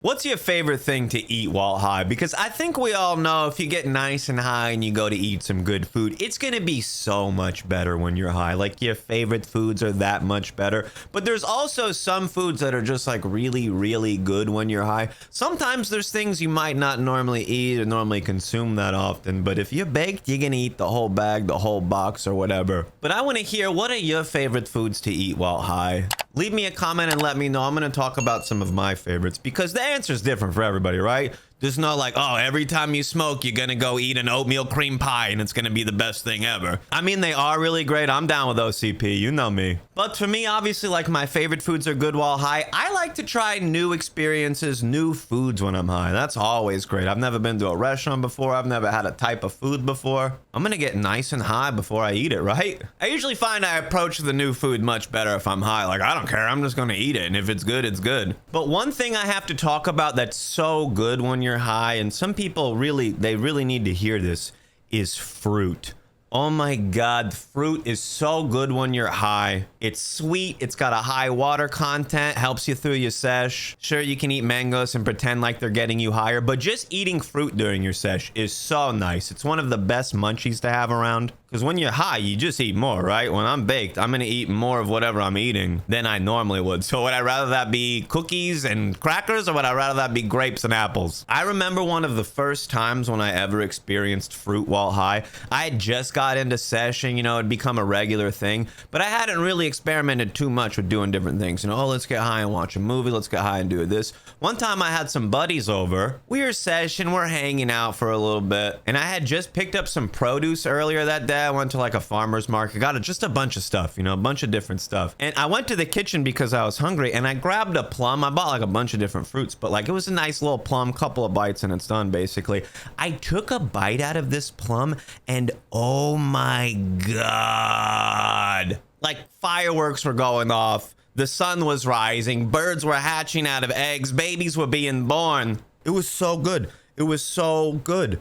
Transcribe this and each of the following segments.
What's your favorite thing to eat while high? Because I think we all know if you get nice and high and you go to eat some good food, it's going to be so much better when you're high. Like your favorite foods are that much better. But there's also some foods that are just like really, really good when you're high. Sometimes there's things you might not normally eat or normally consume that often. But if you're baked, you're going to eat the whole bag, the whole box or whatever. But I want to hear, what are your favorite foods to eat while high? Leave me a comment and let me know. I'm going to talk about some of my favorites because the answer is different for everybody, right? There's no like, oh, every time you smoke, you're going to go eat an oatmeal cream pie and it's going to be the best thing ever. I mean, they are really great. I'm down with OCP. You know me. But for me, obviously, like my favorite foods are good while high. I like to try new experiences, new foods when I'm high. That's always great. I've never been to a restaurant before. I've never had a type of food before. I'm going to get nice and high before I eat it, right? I usually find I approach the new food much better if I'm high. Like, I don't care. I'm just going to eat it. And if it's good, it's good. But one thing I have to talk about that's so good when you're high, and some people really need to hear this, is fruit. Oh my God, fruit is so good when you're high. It's sweet, it's got a high water content, helps you through your sesh. Sure, you can eat mangoes and pretend like they're getting you higher, but just eating fruit during your sesh is so nice. It's one of the best munchies to have around. Because when you're high, you just eat more, right? When I'm baked, I'm going to eat more of whatever I'm eating than I normally would. So would I rather that be cookies and crackers, or would I rather that be grapes and apples? I remember one of the first times when I ever experienced fruit while high. I had just got into session, you know, it'd become a regular thing, but I hadn't really experimented too much with doing different things. You know, oh, let's get high and watch a movie. Let's get high and do this. One time I had some buddies over. We were session, we're hanging out for a little bit, and I had just picked up some produce earlier that day. I went to like a farmer's market, got just a bunch of stuff, you know, a bunch of different stuff. And I went to the kitchen because I was hungry, and I grabbed a plum. I bought like a bunch of different fruits, but like it was a nice little plum, couple of bites and it's done basically. I took a bite out of this plum and oh my God, like fireworks were going off. The sun was rising, birds were hatching out of eggs, babies were being born. It was so good. It was so good.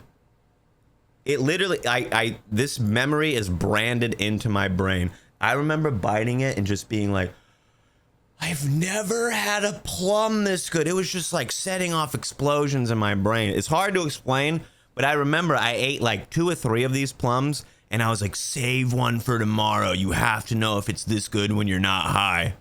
It literally, this memory is branded into my brain. I remember biting it and just being like, I've never had a plum this good. It was just like setting off explosions in my brain. It's hard to explain, but I remember I ate like 2 or 3 of these plums and I was like, save one for tomorrow. You have to know if it's this good when you're not high.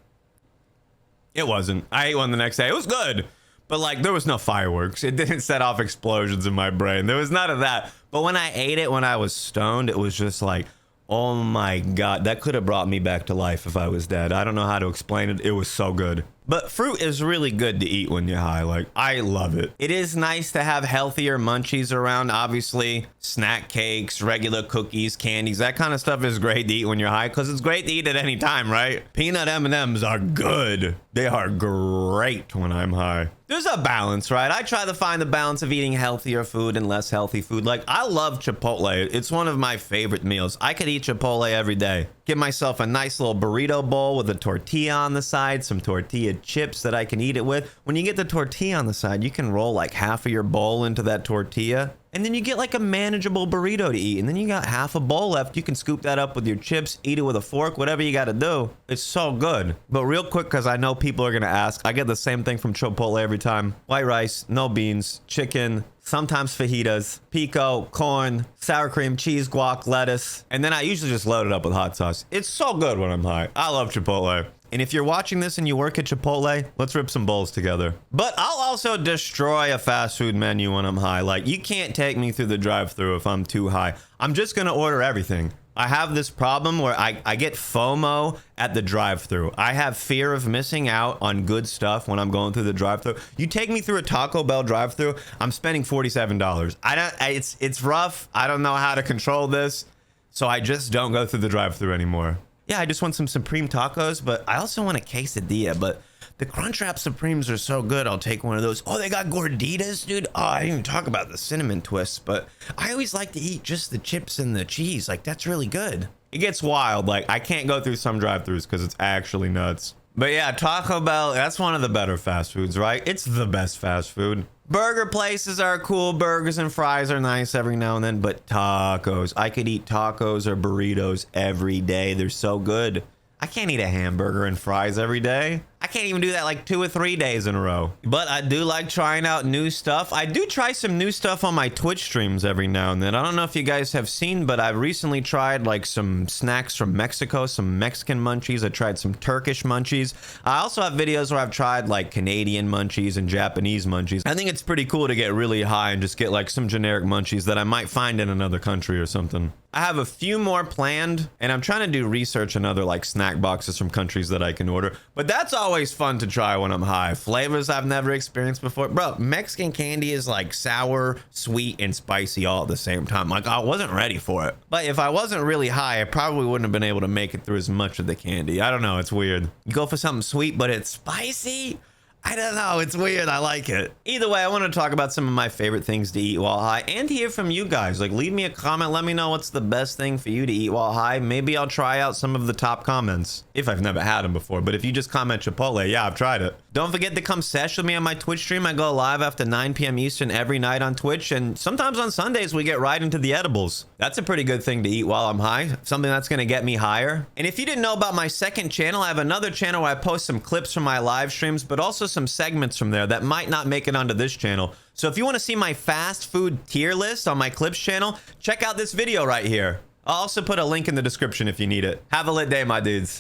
It wasn't. I ate one the next day. It was good. But like there was no fireworks. It didn't set off explosions in my brain. There was none of that. But when I ate it when I was stoned, it was just like, oh my God, that could have brought me back to life if I was dead. I don't know how to explain it. It was so good. But fruit is really good to eat when you're high. Like, I love it. It is nice to have healthier munchies around. Obviously, snack cakes, regular cookies, candies, that kind of stuff is great to eat when you're high because it's great to eat at any time, right? Peanut M&Ms are good. They are great when I'm high. There's a balance, right? I try to find the balance of eating healthier food and less healthy food. Like, I love Chipotle. It's one of my favorite meals. I could eat Chipotle every day. Get myself a nice little burrito bowl with a tortilla on the side, some tortilla chips that I can eat it with. When you get the tortilla on the side, you can roll like half of your bowl into that tortilla. And then you get like a manageable burrito to eat. And then you got half a bowl left. You can scoop that up with your chips, eat it with a fork, whatever you got to do. It's so good. But real quick, because I know people are going to ask, I get the same thing from Chipotle every time. White rice, no beans, chicken, sometimes fajitas, pico, corn, sour cream, cheese, guac, lettuce. And then I usually just load it up with hot sauce. It's so good when I'm high. I love Chipotle. And if you're watching this and you work at Chipotle, let's rip some bowls together. But I'll also destroy a fast food menu when I'm high. Like, you can't take me through the drive-thru if I'm too high. I'm just gonna order everything. I have this problem where I get FOMO at the drive-thru. I have fear of missing out on good stuff when I'm going through the drive-thru. You take me through a Taco Bell drive-thru, I'm spending $47. It's rough. I don't know how to control this, so I just don't go through the drive-thru anymore. Yeah, I just want some Supreme tacos, but I also want a quesadilla, but the Crunchwrap Supremes are so good, I'll take one of those. Oh, they got gorditas, dude. Oh, I didn't even talk about the cinnamon twists, but I always like to eat just the chips and the cheese. Like, that's really good. It gets wild. Like, I can't go through some drive-thrus because it's actually nuts. But yeah, Taco Bell, that's one of the better fast foods, right? It's the best fast food. Burger places are cool. Burgers and fries are nice every now and then, but tacos, I could eat tacos or burritos every day. They're so good. I can't eat a hamburger and fries every day. I can't even do that like 2 or 3 days in a row. But I do like trying out new stuff. I do try some new stuff on my Twitch streams every now and then. I don't know if you guys have seen, but I've recently tried like some snacks from Mexico, some Mexican munchies. I tried some Turkish munchies. I also have videos where I've tried like Canadian munchies and Japanese munchies. I think it's pretty cool to get really high and just get like some generic munchies that I might find in another country or something. I have a few more planned, and I'm trying to do research on other like snack boxes from countries that I can order. But that's always fun to try when I'm high. Flavors I've never experienced before. Bro, Mexican candy is like sour, sweet, and spicy all at the same time. Like, I wasn't ready for it. But if I wasn't really high, I probably wouldn't have been able to make it through as much of the candy. I don't know, it's weird. You go for something sweet, but it's spicy? I don't know, it's weird, I like it. Either way, I want to talk about some of my favorite things to eat while high and hear from you guys. Like, leave me a comment, let me know what's the best thing for you to eat while high. Maybe I'll try out some of the top comments, if I've never had them before. But if you just comment Chipotle, yeah, I've tried it. Don't forget to come sesh with me on my Twitch stream. I go live after 9 p.m. Eastern every night on Twitch, and sometimes on Sundays we get right into the edibles. That's a pretty good thing to eat while I'm high, something that's gonna get me higher. And if you didn't know about my second channel, I have another channel where I post some clips from my live streams, but also some segments from there that might not make it onto this channel. So if you want to see my fast food tier list on my clips channel, check out this video right here. I'll also put a link in the description if you need it. Have a lit day, my dudes.